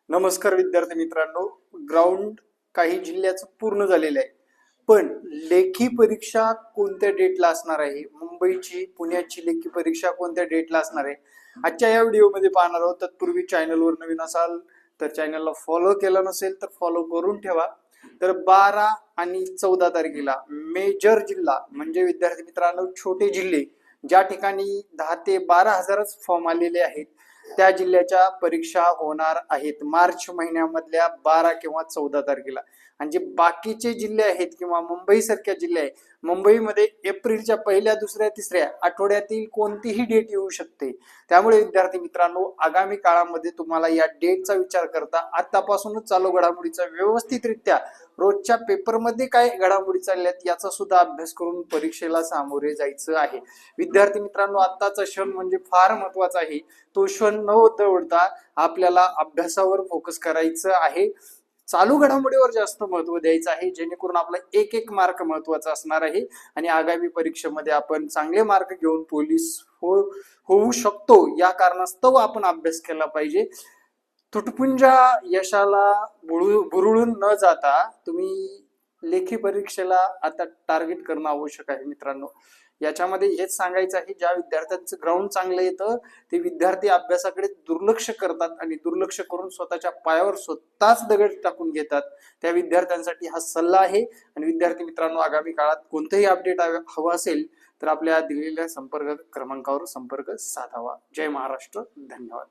नमस्कार विद्यार्थी मित्रांनो. ग्राउंड काही जिल्ह्याचं पूर्ण झालेलं आहे, पण लेखी परीक्षा कोणत्या डेटला असणार आहे? मुंबईची, पुण्याची लेखी परीक्षा कोणत्या डेटला असणार आहे? आजच्या या व्हिडिओमध्ये पाहणार आहोत. तत्पूर्वी चॅनलवर नवीन असाल तर चॅनलला फॉलो केलं नसेल तर फॉलो करून ठेवा. तर 12 आणि 14 तारखेला मेजर जिल्हा म्हणजे विद्यार्थी मित्रांनो छोटे जिल्हे ज्या ठिकाणी 10 ते 12 हजारच फॉर्म आलेले आहेत त्या जिल्ह्याच्या परीक्षा होणार आहेत मार्च महिन्यामधल्या 12 किंवा 14 तारखेला. आणि जे बाकीचे जिल्हे आहेत किंवा मुंबई सारख्या जिल्हे आहेत, मुंबईमध्ये एप्रिलच्या पहिल्या, दुसऱ्या, तिसऱ्या आठवड्यातील कोणतीही डेट येऊ शकते. त्यामुळे विद्यार्थी मित्रांनो, आगामी काळामध्ये तुम्हाला या डेटचा विचार करता आतापासूनच चालू घडामोडीचा व्यवस्थितरित्या रोजच्या पेपरमध्ये काय घडामोडी चालल्यात याचा सुद्धा अभ्यास करून परीक्षेला सामोरे जायचं आहे. विद्यार्थी मित्रांनो, आत्ताचा क्षण म्हणजे फार महत्वाचा आहे. तो क्षण न दवडता आपल्याला अभ्यासावर फोकस करायचं आहे. चालू घडामोडीवर जास्त महत्व द्यायचं आहे, जेणेकरून आपला एक एक मार्क महत्वाचा असणार आहे आणि आगामी परीक्षेमध्ये आपण चांगले मार्क घेऊन पोलीस होऊ शकतो. या कारणास्तव आपण अभ्यास केला पाहिजे. तुटपुंजा यशाला बुरळून न जाता तुम्ही लेखी परीक्षेला आता टार्गेट करणं आवश्यक आहे मित्रांनो. याच्यामध्ये हेच सांगायचं आहे, ज्या विद्यार्थ्यांचं ग्राउंड चांगलं येतं ते विद्यार्थी अभ्यासाकडे दुर्लक्ष करतात आणि दुर्लक्ष करून स्वतःच्या पायावर स्वतःच दगड टाकून घेतात. त्या विद्यार्थ्यांसाठी हा सल्ला आहे. आणि विद्यार्थी मित्रांनो, आगामी काळात कोणतंही अपडेट हवं असेल तर आपल्या दिलेल्या संपर्क क्रमांकावर संपर्क साधावा. जय महाराष्ट्र. धन्यवाद.